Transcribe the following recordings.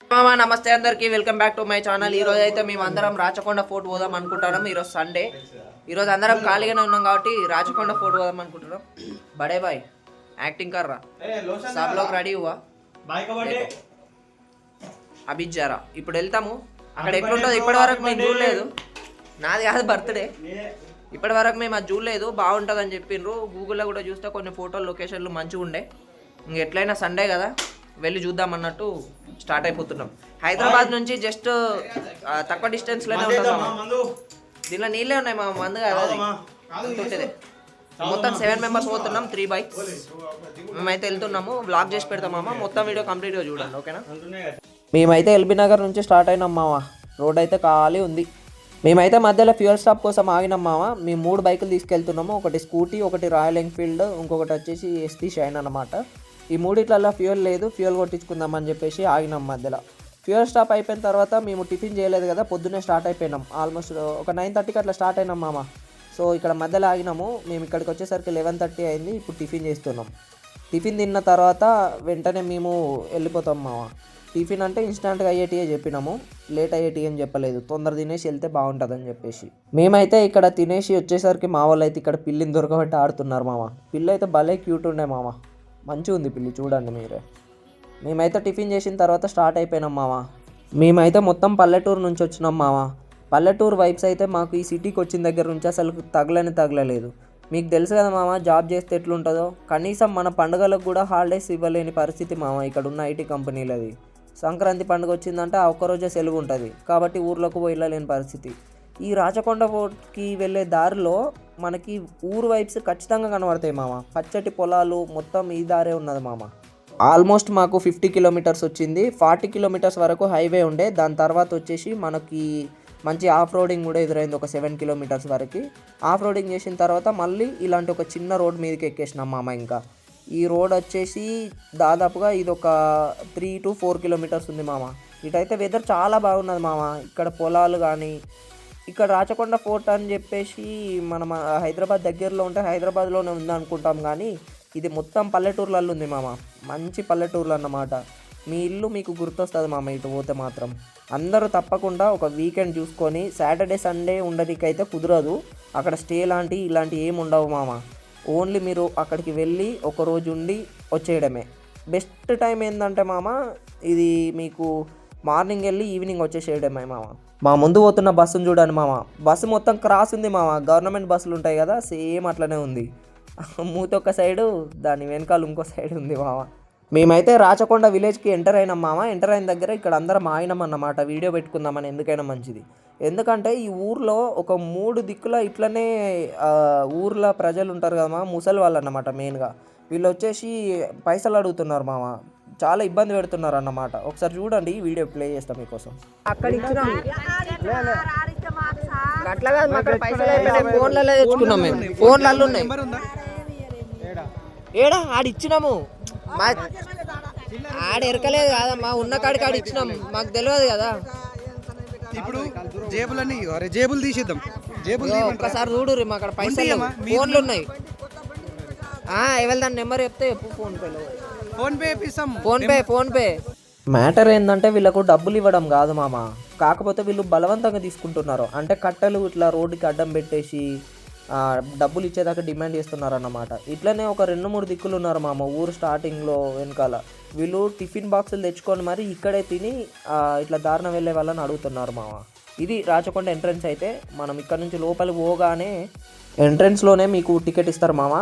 మామా నమస్తే అందరికి welcome back to my channel. ఈ రోజు అయితే మేము అందరం రాచకొండ ఫోర్ట్ పోదాం అనుకుంటున్నాం. ఈరోజు సండే, ఈరోజు అందరం ఖాళీగానే ఉన్నాం కాబట్టి రాచకొండ ఫోర్ట్ పోదాం అనుకుంటున్నాం. బడే బాయ్ యాక్టింగ్ కర్రా सब लोग రెడీ हुआ అభిజ్జారా ఇప్పుడు వెళ్తాము. అక్కడ ఎట్లుంటుంది ఇప్పటి వరకు మేము చూడలేదు. నాది కాదు బర్త్డే, ఇప్పటి వరకు మేము అది చూడలేదు. బాగుంటుంది అని చెప్పిండ్రు. గూగుల్లో కూడా చూస్తే కొన్ని ఫోటోలు లొకేషన్లు మంచిగా ఉండే. ఇంక ఎట్లయినా సండే కదా వెళ్ళి చూద్దాం అన్నట్టు స్టార్ట్ అయిపోతున్నాం. హైదరాబాద్ నుంచి జస్ట్ తక్కువ డిస్టెన్స్లోనే ఉంటుంది. దీనిలో నీళ్ళే ఉన్నాయి మా మందు కదా, ఉంటుంది. మొత్తం 7 మెంబర్స్ పోతున్నాం, 3 బైక్స్. మేమైతే వెళ్తున్నాము. వ్లాగ్ చేసి పెడతామమ్మా, మొత్తం వీడియో కంప్లీట్గా చూడండి, ఓకేనా? మేమైతే ఎల్బీ నగర్ నుంచి స్టార్ట్ అయినాం మామ. రోడ్ అయితే ఖాళీ ఉంది. మేమైతే మధ్యలో ఫ్యూయల్ స్టాప్ కోసం ఆగినాం మామ. మేము 3 బైకులు తీసుకెళ్తున్నాము. ఒకటి స్కూటీ, ఒకటి రాయల్ ఎన్ఫీల్డ్, ఇంకొకటి వచ్చేసి ఎస్టీ షైన్ అనమాట. ఈ మూడిట్లలో ఫ్యూయల్ లేదు, ఫ్యూయల్ కొట్టించుకుందామని చెప్పేసి ఆగినాం మధ్యలో. ఫ్యూయల్ స్టాప్ అయిపోయిన తర్వాత మేము టిఫిన్ చేయలేదు కదా, పొద్దున్నే స్టార్ట్ అయిపోయినాం. ఆల్మోస్ట్ ఒక 9:30కి అట్లా స్టార్ట్ అయినాం మామ. సో ఇక్కడ మధ్యలో ఆగినాము. మేము ఇక్కడికి వచ్చేసరికి 11:30 అయింది. ఇప్పుడు టిఫిన్ చేస్తున్నాం. టిఫిన్ తిన్న తర్వాత వెంటనే మేము వెళ్ళిపోతాం మామ. టిఫిన్ అంటే ఇన్స్టాంట్గా అయ్యేటియే చెప్పినాము, లేట్ అయ్యేటి అని చెప్పలేదు. తొందర తినేసి వెళ్తే బాగుంటుందని చెప్పేసి మేమైతే ఇక్కడ తినేసి వచ్చేసరికి మా వాళ్ళు అయితే ఇక్కడ పిల్లిని దొరకబట్టి ఆడుతున్నారు మామ. పిల్లి అయితే భలే క్యూట్ ఉండే మామ, మంచిగా ఉంది పిల్లి, చూడండి మీరే. మేమైతే టిఫిన్ చేసిన తర్వాత స్టార్ట్ అయిపోయినాం మామ. మేమైతే మొత్తం పల్లెటూరు నుంచి వచ్చినాం మామ. పల్లెటూరు వైబ్స్ అయితే మాకు ఈ సిటీకి వచ్చిన దగ్గర నుంచి అసలు తగలలేదు. మీకు తెలుసు కదా మామ, జాబ్ చేస్తే ఎట్లుంటుందో. కనీసం మన పండుగలకు కూడా హాలిడేస్ ఇవ్వలేని పరిస్థితి మామ ఇక్కడ ఉన్న ఐటీ కంపెనీలది. సంక్రాంతి పండుగ వచ్చిందంటే ఆ ఒక్కరోజే సెలవు ఉంటుంది కాబట్టి ఊర్లోకి వెళ్ళలేని పరిస్థితి. ఈ రాచకొండ ఫోర్ట్కి వెళ్ళే దారిలో మనకి ఊరు వైబ్స్ ఖచ్చితంగా కనబడతాయి మామ. పచ్చటి పొలాలు మొత్తం ఈ దారే ఉన్నది మామ. ఆల్మోస్ట్ మాకు 50 కిలోమీటర్స్ వచ్చింది. 40 కిలోమీటర్స్ వరకు హైవే ఉండే. దాని తర్వాత వచ్చేసి మనకి మంచి ఆఫ్ రోడింగ్ కూడా ఎదురైంది. ఒక 7 కిలోమీటర్స్ వరకు ఆఫ్ రోడింగ్ చేసిన తర్వాత మళ్ళీ ఇలాంటి ఒక చిన్న రోడ్ మీదకి ఎక్కేసినాం మామ. ఇంకా ఈ రోడ్ వచ్చేసి దాదాపుగా ఇది ఒక 3 to 4 కిలోమీటర్స్ ఉంది మామ. ఇటైతే వెదర్ చాలా బాగున్నది మామ. ఇక్కడ పొలాలు కానీ, ఇక్కడ రాచకొండ ఫోర్ట్ అని చెప్పేసి మనం హైదరాబాద్ దగ్గరలో ఉంటే హైదరాబాద్లోనే ఉంది అనుకుంటాం, కానీ ఇది మొత్తం పల్లెటూర్లలో ఉంది మామ. మంచి పల్లెటూర్లు అన్నమాట. మీ ఇల్లు మీకు గుర్తొస్తుంది మామ ఇటు పోతే మాత్రం. అందరూ తప్పకుండా ఒక వీకెండ్ చూసుకొని, సాటర్డే సండే ఉండడానికైతే కుదరదు. అక్కడ స్టే ఇలాంటివి ఏమి ఉండవు మామ. ఓన్లీ మీరు అక్కడికి వెళ్ళి ఒకరోజు ఉండి వచ్చేయడమే. బెస్ట్ టైం ఏంటంటే మామ, ఇది మీకు మార్నింగ్ వెళ్ళి ఈవినింగ్ వచ్చేసేయడమే మామ. మా ముందు పోతున్న బస్సును చూడండి మామ. బస్సు మొత్తం క్రాస్ ఉంది మామ. గవర్నమెంట్ బస్సులు ఉంటాయి కదా, సేమ్ అట్లనే ఉంది. మూతొక్క సైడు, దాని వెనకాల ఇంకో సైడ్ ఉంది మామ. మేమైతే రాచకొండ విలేజ్కి ఎంటర్ అయినాం మామ. ఎంటర్ అయిన దగ్గర ఇక్కడ అందరం ఆగినాం అన్నమాట, వీడియో పెట్టుకుందామని. ఎందుకైనా మంచిది. ఎందుకంటే ఈ ఊర్లో ఒక 3 దిక్కుల ఇట్లనే ఊర్లో ప్రజలు ఉంటారు కదా మామ, ముసలి వాళ్ళు అన్నమాట. మెయిన్గా వీళ్ళు వచ్చేసి పైసలు అడుగుతున్నారు మామ. చాలా ఇబ్బంది పెడుతున్నారు అన్నమాట. ఒకసారి చూడండి, వీడియో ప్లే చేస్తాం మీకోసం. అక్కడ ఇచ్చినాం అట్లా కాదు, అక్కడ పైసలు అయిపోయినాయి. ఫోన్లలో తెచ్చుకున్నాం మేము. ఫోన్లలో ఉన్నాయి. ఏడా ఆడిచ్చినాము, మా ఆడ ఎరకలేదు కాదమ్మా. ఉన్న కాడికి ఆడ ఇచ్చినాం, మాకు తెలియదు కదా. ఇప్పుడు జేబులన్నీ జేబులు తీసేద్దాం. జేబులు ఒక్కసారి చూడు, మా అక్కడ పైసలు ఫోన్లు ఉన్నాయి. ఎవరి నెంబర్ చెప్తే ఫోన్ పే. మ్యాటర్ ఏంటంటే వీళ్ళకు డబ్బులు ఇవ్వడం కాదు మామ, కాకపోతే వీళ్ళు బలవంతంగా తీసుకుంటున్నారు. అంటే కట్టెలు ఇట్లా రోడ్డుకి అడ్డం పెట్టేసి డబ్బులు ఇచ్చేదాకా డిమాండ్ చేస్తున్నారు అన్నమాట. ఇట్లనే ఒక 2-3 దిక్కులు ఉన్నారు మామ ఊరు స్టార్టింగ్లో వెనకాల. వీళ్ళు టిఫిన్ బాక్సులు తెచ్చుకొని మరి ఇక్కడే తిని ఇట్లా దారుణ వెళ్ళే వాళ్ళని అడుగుతున్నారు మామ. ఇది రాచకొండ ఎంట్రన్స్. అయితే మనం ఇక్కడ నుంచి లోపలికి పోగానే ఎంట్రన్స్లోనే మీకు టికెట్ ఇస్తారు మామ.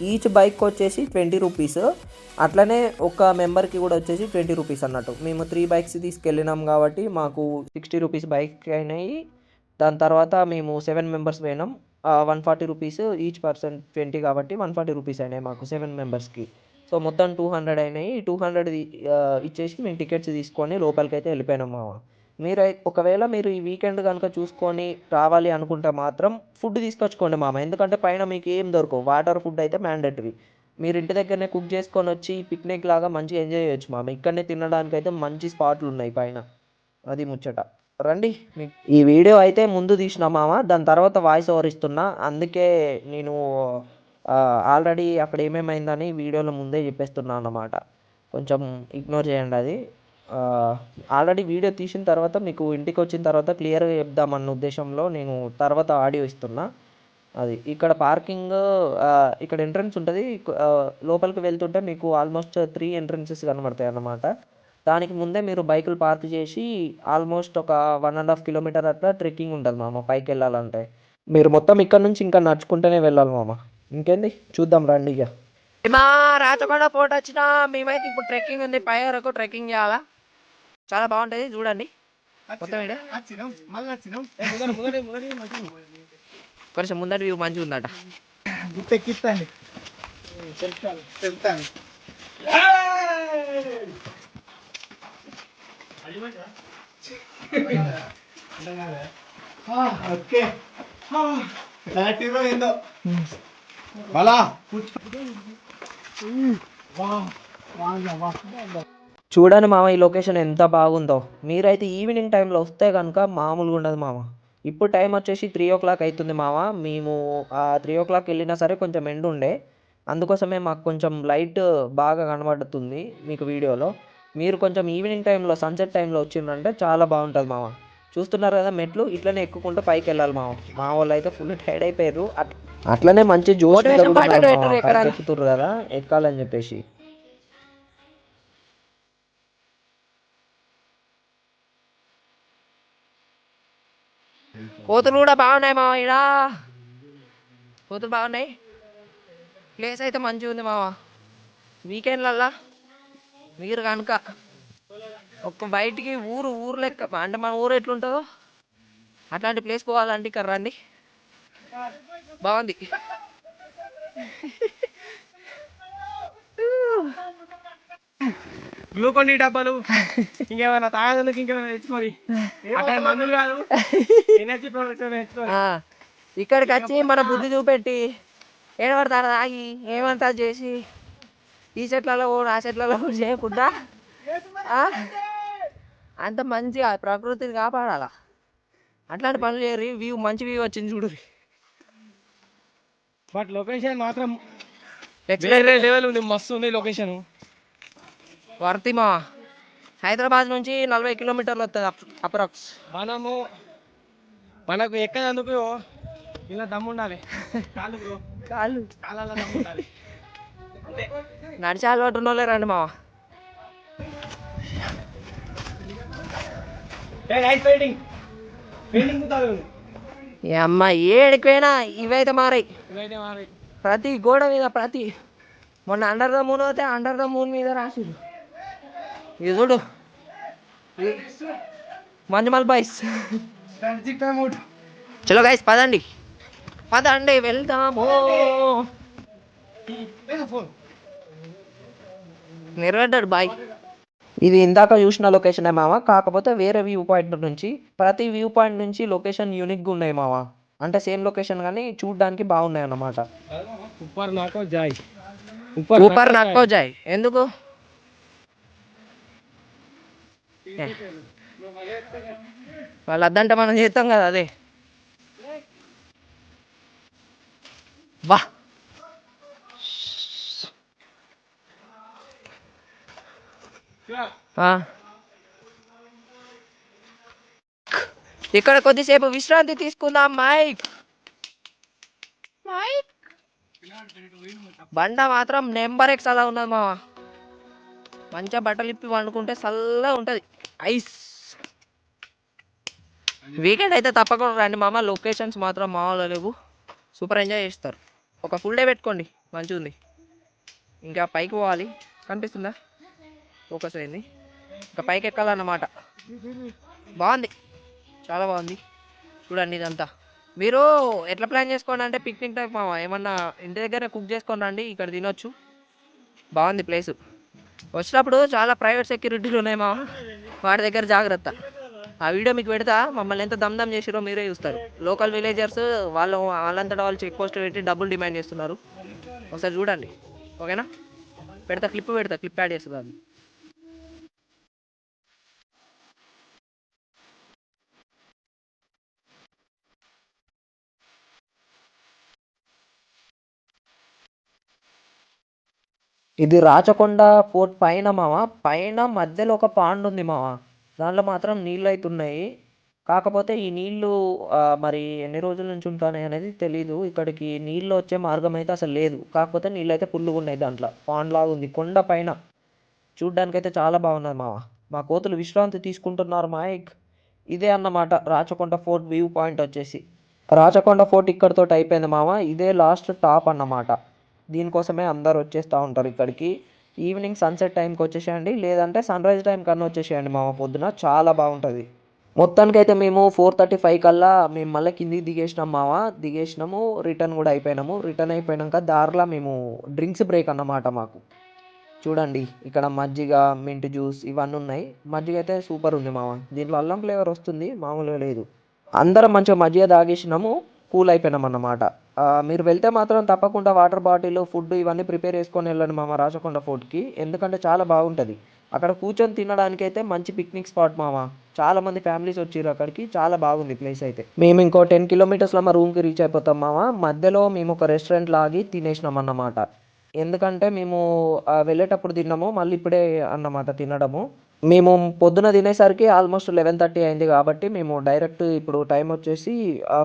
ఈచ్ బైక్ వచ్చేసి 20 రూపీస్. అట్లనే ఒక మెంబర్కి కూడా వచ్చేసి 20 రూపీస్ అన్నట్టు. మేము 3 బైక్స్ తీసుకెళ్ళినాం కాబట్టి మాకు 60 రూపీస్ బైక్ అయినాయి. దాని తర్వాత మేము 7 మెంబర్స్ పోయినాం. 140 రూపీస్ ఈచ్ పర్సన్ 20 కాబట్టి 140 రూపీస్ అయినాయి మాకు 7 మెంబర్స్కి. సో మొత్తం 200 అయినాయి. 200 ఇచ్చేసి మేము టికెట్స్ తీసుకొని లోపలికి అయితే వెళ్ళిపోయినాం మామ. ఒకవేళ మీరు ఈ వీకెండ్ కనుక చూసుకొని రావాలి అనుకుంటే మాత్రం ఫుడ్ తీసుకొచ్చుకోండి మామ. ఎందుకంటే పైన మీకు ఏం దొరకవు. వాటర్, ఫుడ్ అయితే మ్యాండేటరీ. మీరు ఇంటి దగ్గరనే కుక్ చేసుకొని వచ్చి పిక్నిక్ లాగా మంచిగా ఎంజాయ్ చేయొచ్చు మామ. ఇక్కడనే తినడానికి అయితే మంచి స్పాట్లు ఉన్నాయి పైన. అది ముచ్చట. రండి, ఈ వీడియో అయితే ముందు తీసిన మామ, దాని తర్వాత వాయిస్ ఓవర్ ఇస్తున్నా. అందుకే నేను ఆల్రెడీ అక్కడ ఏమేమైందని వీడియోలో ముందే చెప్పేస్తున్నా అన్నమాట. కొంచెం ఇగ్నోర్ చేయండి అది. ఆల్రెడీ వీడియో తీసిన తర్వాత మీకు ఇంటికి వచ్చిన తర్వాత క్లియర్గా చెప్దామన్న ఉద్దేశంలో నేను తర్వాత ఆడియో ఇస్తున్నా. అది ఇక్కడ పార్కింగ్, ఇక్కడ ఎంట్రన్స్ ఉంటుంది. లోపలికి వెళ్తుంటే మీకు ఆల్మోస్ట్ 3 ఎంట్రన్సెస్ కనబడతాయి అన్నమాట. దానికి ముందే మీరు బైకులు పార్క్ చేసి ఆల్మోస్ట్ ఒక 1.5 కిలోమీటర్ అట్లా ట్రెక్కింగ్ ఉంటుంది మామ పైకి వెళ్ళాలంటే. మీరు మొత్తం ఇక్కడ నుంచి ఇంకా నడుచుకుంటూనే వెళ్ళాలి మామ. ఇంకేంది చూద్దాం రండి ఇక. మా రాచకొండ ఫోటో వచ్చిన మేమైతే ఇప్పుడు ట్రెక్కింగ్ ఉంది, పై వరకు ట్రెక్కింగ్ చేయాలా. చాలా బాగుంటుంది చూడండి మొత్తం వీడియో. కొంచెం ముందర వ్యూ మంచిగా ఉందట. గుర్తెక్కిస్తాండి చెప్తాను. ఓకే ఏందో చూడండి మామ, ఈ లొకేషన్ ఎంత బాగుందో. మీరైతే ఈవినింగ్ టైంలో వస్తే కనుక మామూలుగా ఉండదు మామ. ఇప్పుడు టైం వచ్చేసి 3 o'clock అవుతుంది మామ. మేము 3 o'clock వెళ్ళినా సరే కొంచెం ఎండ ఉండే, అందుకోసమే మాకు కొంచెం లైట్ బాగా కనబడుతుంది మీకు వీడియోలో. మీరు కొంచెం ఈవినింగ్ టైంలో సన్సెట్ టైంలో వచ్చిందంటే చాలా బాగుంటుంది మామ. చూస్తున్నారు కదా మెట్లు, ఇట్లనే ఎక్కుకుంటూ పైకి వెళ్ళాలి మామ. మా వాళ్ళు అయితే ఫుల్ టైర్డ్ అయిపోయారు. అట్లనే మంచి జోష్ ఎక్కుతుర్రు కదా ఎక్కాలని చెప్పేసి. కోతులు కూడా బాగున్నాయి మామ, ఇక్కడ కోతులు బాగున్నాయి. ప్లేస్ అయితే మంచిగా ఉంది మామ. వీకెండ్లల్లా మీరు కనుక ఒక బయటికి ఊరు లెక్క అంటే మన ఊరు ఎట్లుంటుందో అట్లాంటి ప్లేస్ పోవాలంటే ఇక్కడ రండి, బాగుంది. గ్లూకోన్ డబ్బాలు ఇంకేమైనా తాగేందుకు ఇంకేమైనా తెచ్చుకోవాలి. అక్కడ మందులు కాదు, ఎనర్జీ ప్రొడక్ట్స్ తెచ్చుకోవాలి. ఇక్కడికి వచ్చి మన బుద్ధి చూపెట్టి ఏడబడతారు తాగి ఏమంతా చేసి ఈ చెట్లలో ఆ చెట్లలో చేయకుండా అంత మంచిగా ప్రకృతిని కాపాడాలా. అట్లాంటి పనులు చేయరు. మంచి వ్యూ వచ్చింది చూడు. బట్ లొకేషన్ మాత్రం వేరే లెవెల్ ఉంది, మస్తు ఉంది లొకేషన్. వర్తిమా హైదరాబాద్ నుంచి 40 కిలోమీటర్లు వస్తుంది అప్రాక్స్. మనకు ఎక్కడందుకు ఇలా దమ్ము ఉండాలి. కాళ్ళు దమ్ము ఉండాలి. నడిచి అలవాటు ఉన్నోళ్ళే రండి మావా. అమ్మ ఏడికైనా ఇవైతే మారాయి. ప్రతి గోడ మీద మొన్న అండర్ ద మూన్ అయితే అండర్ ద మూన్ మీద రాసిరు. ఇది చూడు మంజుమల్ బాయ్స్. చలో గైస్ పదండి వెళ్దాము. నెరవేర్డాడు బాయ్. ఇది ఇందాక చూసిన లొకేషన్ మామ, కాకపోతే వేరే వ్యూ పాయింట్ నుంచి. ప్రతి వ్యూ పాయింట్ నుంచి లొకేషన్ యూనిక్గా ఉన్నాయి మామ. అంటే సేమ్ లొకేషన్ కానీ చూడడానికి బాగున్నాయి అన్నమాట. ఊపర్ నాకో జాయ్ ఎందుకు వాళ్ళు అద్దంటే మనం చేస్తాం కదా అదే. వా ఇక్కడ కొద్దిసేపు విశ్రాంతి తీసుకుందాం. మైక్ బండ మాత్రం నెంబర్ ఎక్స్ అలా ఉన్నది మామ. మంచిగా బట్టలు ఇప్పి వండుకుంటే చల్లగా ఉంటుంది. ఐస్ వీకెండ్ అయితే తప్పకుండా రండి మామ. లొకేషన్స్ మాత్రం మామూలు లేవు, సూపర్ ఎంజాయ్ చేస్తారు. ఒక ఫుల్ డే పెట్టుకోండి, మంచిగా ఉంది. ఇంకా పైకి పోవాలి, కనిపిస్తుందా ఫోకస్ అయింది. ఇంకా పైకి ఎక్కాలన్నమాట. బాగుంది, చాలా బాగుంది. చూడండి ఇదంతా మీరు ఎట్లా ప్లాన్ చేసుకోండి అంటే పిక్నిక్ టైప్ మామ. ఏమన్నా ఇంటి దగ్గర కుక్ చేసుకొని రండి, ఇక్కడ తినొచ్చు. బాగుంది ప్లేసు. వచ్చినప్పుడు చాలా ప్రైవేట్ సెక్యూరిటీలు ఉన్నాయి మామ, వాటి దగ్గర జాగ్రత్త. ఆ వీడియో మీకు పెడతా, మమ్మల్ని ఎంత దమ్ చేసిరో మీరే చూస్తారు. లోకల్ విలేజర్స్ వాళ్ళంతటా వాళ్ళు చెక్ పోస్ట్ పెట్టి డబ్బులు డిమాండ్ చేస్తున్నారు. ఒకసారి చూడండి ఓకేనా. క్లిప్ యాడ్ చేస్తుంది. ఇది రాచకొండ ఫోర్ట్ పైన మామ. పైన మధ్యలో ఒక పాండ్ ఉంది మామ. దాంట్లో మాత్రం నీళ్ళు అవుతున్నాయి. కాకపోతే ఈ నీళ్ళు మరి ఎన్ని రోజుల నుంచి ఉంటాయి అనేది తెలీదు. ఇక్కడికి నీళ్ళు వచ్చే మార్గం అయితే అసలు లేదు. కాకపోతే నీళ్ళు అయితే ఫుల్గా ఉన్నాయి దాంట్లో. పాండ్ లాగా ఉంది కొండ పైన. చూడ్డానికైతే చాలా బాగున్నది మామ. మా కోతులు విశ్రాంతి తీసుకుంటున్నారు మైక్. ఇదే అన్నమాట రాచకొండ ఫోర్ట్ వ్యూ పాయింట్ వచ్చేసి. రాచకొండ ఫోర్ట్ ఇక్కడితో అయిపోయింది మామ. ఇదే లాస్ట్ టాప్ అన్నమాట. దీనికోసమే అందరు వచ్చేస్తూ ఉంటారు ఇక్కడికి. ఈవినింగ్ సన్సెట్ టైంకి వచ్చేసేయండి, లేదంటే సన్ రైజ్ టైం కన్నా వచ్చేసేయండి మామ. పొద్దున చాలా బాగుంటుంది. మొత్తానికైతే మేము 4:35 కల్లా మేము మళ్ళీ కిందికి దిగేసినాం మామ. దిగేసినాము, రిటర్న్ కూడా అయిపోయినాము. రిటర్న్ అయిపోయాక దారిలో మేము డ్రింక్స్ బ్రేక్ అన్నమాట మాకు. చూడండి ఇక్కడ మజ్జిగ, మింట్ జ్యూస్ ఇవన్నీ ఉన్నాయి. మజ్జిగ అయితే సూపర్ ఉంది మామ. దీంట్లో అల్లం ఫ్లేవర్ వస్తుంది, మామూలుగా లేదు. అందరం మంచిగా మజ్జిగ తాగేసినాము, కూల్ అయిపోయినాం అన్నమాట. మీరు వెళ్తే మాత్రం తప్పకుండా వాటర్ బాటిల్, ఫుడ్ ఇవన్నీ ప్రిపేర్ చేసుకొని వెళ్ళండి మామ రాచకొండ ఫోర్ట్కి. ఎందుకంటే చాలా బాగుంటుంది. అక్కడ కూర్చొని తినడానికి అయితే మంచి పిక్నిక్ స్పాట్ మామ. చాలా మంది ఫ్యామిలీస్ వచ్చారు అక్కడికి. చాలా బాగుంది ప్లేస్ అయితే. మేము ఇంకో 10 కిలోమీటర్స్లో మా రూమ్కి రీచ్ అయిపోతాం మామ. మధ్యలో మేము ఒక రెస్టారెంట్లో ఆగి తినేసినాం అన్నమాట. ఎందుకంటే మేము వెళ్ళేటప్పుడు తిన్నాము, మళ్ళీ ఇప్పుడే అన్నమాట తినడము. మేము పొద్దున తినేసరికి ఆల్మోస్ట్ 11:30 అయింది. కాబట్టి మేము డైరెక్ట్ ఇప్పుడు టైం వచ్చేసి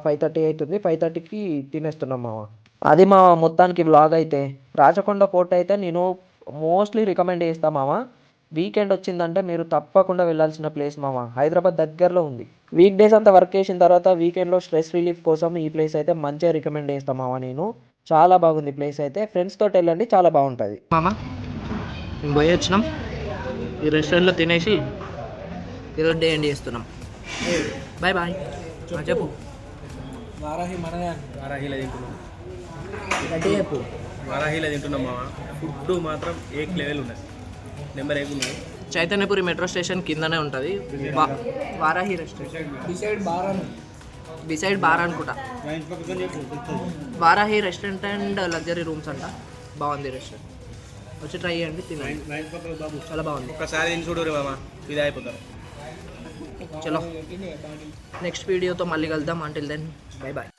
5:30 అవుతుంది. 5:30కి తినేస్తున్నాం మామ. అది మా మొత్తానికి వ్లాగ్ అయితే. రాచకొండ ఫోర్ట్ అయితే నేను మోస్ట్లీ రికమెండ్ చేస్తాను మామ. వీకెండ్ వచ్చిందంటే మీరు తప్పకుండా వెళ్ళాల్సిన ప్లేస్ మామ. హైదరాబాద్ దగ్గరలో ఉంది. వీక్ డేస్ అంతా వర్క్ చేసిన తర్వాత వీకెండ్లో స్ట్రెస్ రిలీఫ్ కోసం ఈ ప్లేస్ అయితే మంచిగా రికమెండ్ చేస్తాను మామ నేను. చాలా బాగుంది ప్లేస్ అయితే. ఫ్రెండ్స్ తోటి వెళ్ళండి, చాలా బాగుంటుంది మామ. మేము పోయి వచ్చినాం. ఈ రెస్టారెంట్లో తినేసి ఈరోజు డే ఎండ్ చేస్తున్నాం. Bye bye. చెప్పు. వారాహిలో తింటున్నాం. గట్టిగా చెప్పు. వారాహిలో తింటున్నాం మామ. ఫుడ్ మాత్రం ఏ లెవెల్ ఉన్నది, నెంబర్ ఏకున్నది. చైతన్యపురి మెట్రో స్టేషన్ కిందనే ఉంటుంది. వారాహి రెస్టారెంట్ బిసైడ్ బార్ అనుకుంటా. Varahi restaurant and luxury rooms అంట. బాగుంది రెస్టారెంట్, వచ్చి ట్రై చేయండి, తినండి. చాలా బాగుంది. ఒకసారి తిని చూడు మామ, ఇది అయిపోతారు. చలో నెక్స్ట్ వీడియోతో మళ్ళీ కలుద్దాం. Until then bye bye.